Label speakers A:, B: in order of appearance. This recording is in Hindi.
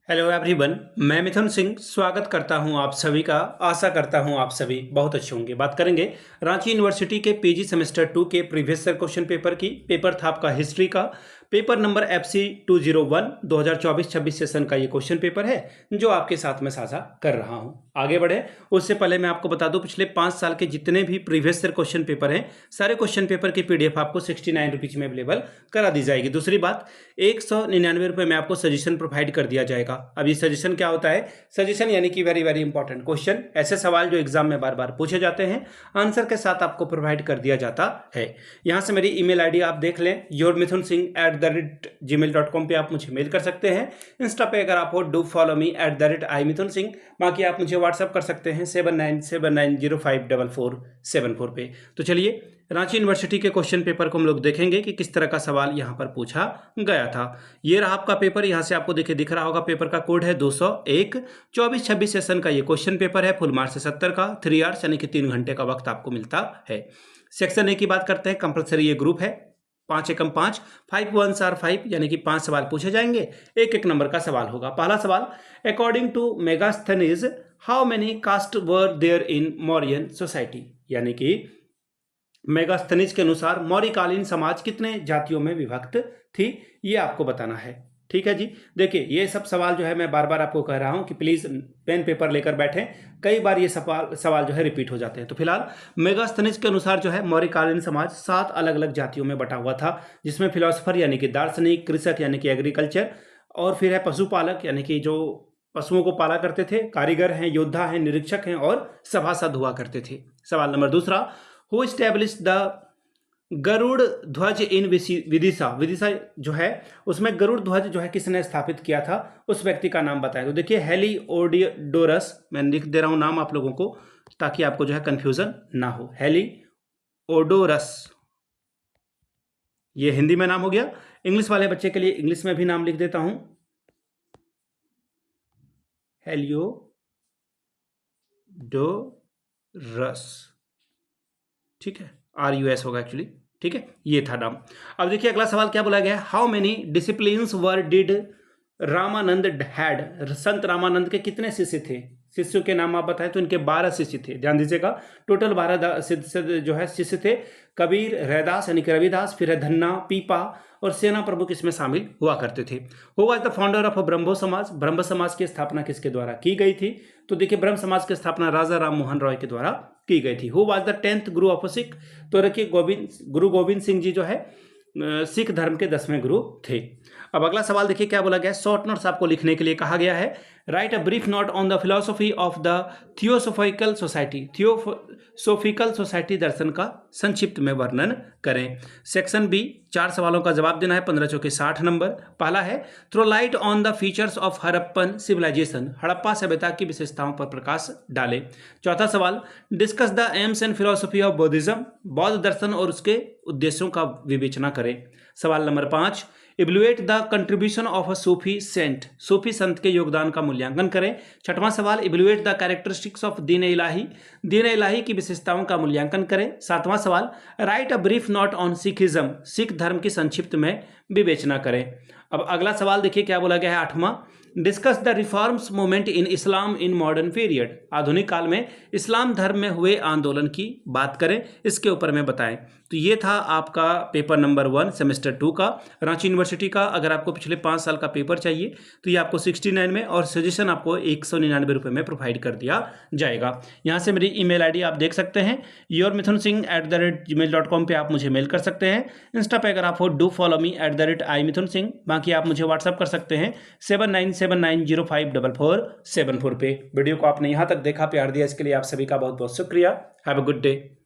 A: हेलो एवरीवन, मैं मिथुन सिंह स्वागत करता हूं आप सभी का। आशा करता हूं आप सभी बहुत अच्छे होंगे। बात करेंगे रांची यूनिवर्सिटी के पीजी सेमेस्टर 2 के प्रीवियस ईयर क्वेश्चन पेपर की। पेपर था आपका हिस्ट्री का। पेपर नंबर FC 201 2024-26 सेशन का ये क्वेश्चन पेपर है जो आपके साथ में साझा कर रहा हूं। आगे बढ़े उससे पहले मैं आपको बता दूं, पिछले 5 साल के जितने भी प्रीवियस ईयर क्वेश्चन पेपर हैं, सारे क्वेश्चन पेपर की PDF आपको 69 रुपीज में अवेलेबल करा दी जाएगी। दूसरी बात, 199 रुपये में आपको सजेशन प्रोवाइड कर दिया जाएगा। अब ये सजेशन क्या होता है? सजेशन यानी कि वेरी वेरी इंपॉर्टेंट क्वेश्चन, ऐसे सवाल जो एग्जाम में बार बार पूछे जाते हैं, आंसर के साथ आपको प्रोवाइड कर दिया जाता है। यहाँ से मेरी ईमेल आईडी आप देख लें, yourmithunSingh@gmail.com पे आप मुझे मेल कर सकते हैं। इंस्टा पे अगर आप हो, डू फॉलो मी @imithunSingh। बाकी आप मुझे व्हाट्सअप कर सकते हैं 7979054474 पे। तो चलिए रांची यूनिवर्सिटी के क्वेश्चन पेपर को हम लोग देखेंगे कि किस तरह का सवाल यहाँ पर पूछा गया था। ये रहा आपका पेपर, यहाँ से आपको देखिए दिख रहा होगा, पेपर का कोड है 201। 24-26 सेशन का ये क्वेश्चन पेपर है, फुल मार्क्स है 70 का। 3 आवर्स यानी कि 3 घंटे का वक्त आपको मिलता है। सेक्शन ए की बात करते हैं, कंपलसरी ये ग्रुप है, 5 एकम 5, 5 1s are 5 यानी कि 5 सवाल पूछे जाएंगे, एक एक नंबर का सवाल होगा। पहला सवाल, according to Megasthenes how many caste were there इन मौर्यन सोसाइटी, यानी कि मेगास्थनीज के अनुसार मौर्यकालीन समाज कितने जातियों में विभक्त थी, ये आपको बताना है। ठीक है जी। देखिए ये सब सवाल जो है मैं बार बार आपको कह रहा हूं कि प्लीज पेन पेपर लेकर बैठें, कई बार ये सवाल जो है रिपीट हो जाते हैं। तो फिलहाल मेगास्थनीज के अनुसार जो है मौर्यकालीन समाज 7 अलग अलग जातियों में बटा हुआ था, जिसमें फिलोसफर यानी कि दार्शनिक, कृषक यानी कि एग्रीकल्चर, और फिर है पशुपालक यानी कि जो पशुओं को पाला करते थे, कारीगर हैं, योद्धा हैं, निरीक्षक हैं, और सभासद हुआ करते थे। सवाल नंबर दूसरा, हु एस्टैब्लिश द गरुड़ ध्वज इन विदिशा, विदिशा जो है उसमें गरुड़ ध्वज जो है किसने स्थापित किया था, उस व्यक्ति का नाम बताएं। तो देखिए हेलिओडोरस, मैं लिख दे रहा हूं नाम आप लोगों को ताकि आपको जो है कंफ्यूजन ना हो। हेलिओडोरस ये हिंदी में नाम हो गया। इंग्लिश वाले बच्चे के लिए इंग्लिश में भी नाम लिख देता हूं, हेलिओडोरस। ठीक है, RUS होगा एक्चुअली। ठीक है, ये था नाम। अब देखिए अगला सवाल क्या बोला गया है, how many disciplines were did Ramanand had, संत रामानंद के कितने शिष्य थे? शिष्यों के नाम आप बताएं तो इनके 12 शिष्य थे। ध्यान दीजिएगा, टोटल 12 जो है शिष्य थे। कबीर, रैदास यानी कि रविदास, फिर है धन्ना, पीपा और सेना प्रमुख इसमें शामिल हुआ करते थे। Who was the founder of Brahmo Samaj, Brahma समाज की स्थापना किसके द्वारा की गई थी? तो देखिए ब्रह्म समाज की स्थापना राजा राम मोहन रॉय के द्वारा की गई थी। Who was the 10th Guru of Sikh, तो देखिए गुरु गोविंद सिंह जी जो है सिख धर्म के 10वें गुरु थे। अब अगला सवाल देखिए क्या बोला गया है, शॉर्ट नोट्स आपको लिखने के लिए कहा गया है। Write a brief note on the philosophy of the Theosophical Society, Theosophical Society दर्शन का संक्षिप्त में वर्णन करें। सेक्शन बी, 4 सवालों का जवाब देना है, 15 चौके 60 नंबर। पहला है, throw light on the features of Harappan civilisation, Harappa सभ्यता की विशेषताओं पर प्रकाश डालें। चौथा सवाल, discuss the aims and philosophy of Buddhism, बौद्ध दर्शन और उसके उद्देश्यों का विवेचना करें। सवाल नंबर 5, evaluate the contribution of a Sufi saint, सूफी संत के योगदान का मूल्यांकन करें। छठवां सवाल, इवल्युएट द कैरेक्टरिस्टिक्स ऑफ दीन इलाही, दीन इलाही की विशेषताओं का मूल्यांकन करें। सातवां सवाल, right a brief note on Sikhism, Sikh धर्म की संक्षिप्त में विवेचना करें। अब अगला सवाल देखिए क्या बोला गया है, 8वां, discuss the reforms movement in Islam in modern period, आधुनिक काल में इस्लाम धर्म में हुए आंदोलन की बात करें, इसके ऊपर में बताएं। तो ये था आपका पेपर नंबर 1 सेमेस्टर 2 का रांची यूनिवर्सिटी का। अगर आपको पिछले 5 साल का पेपर चाहिए तो ये आपको 69 में और सजेशन आपको 199 रुपये में प्रोवाइड कर दिया जाएगा। यहाँ से मेरी ईमेल आईडी आप देख सकते हैं, yourmithunSingh@gmail.com पे आप मुझे मेल कर सकते हैं। इंस्टा पे अगर आप हो, डू फॉलो मी @imithunSingh। बाकी आप मुझे व्हाट्सअप कर सकते हैं 7979054474 पे। वीडियो को आपने यहाँ तक देखा, प्यार दिया, इसके लिए आप सभी का बहुत बहुत शुक्रिया। Have a good day.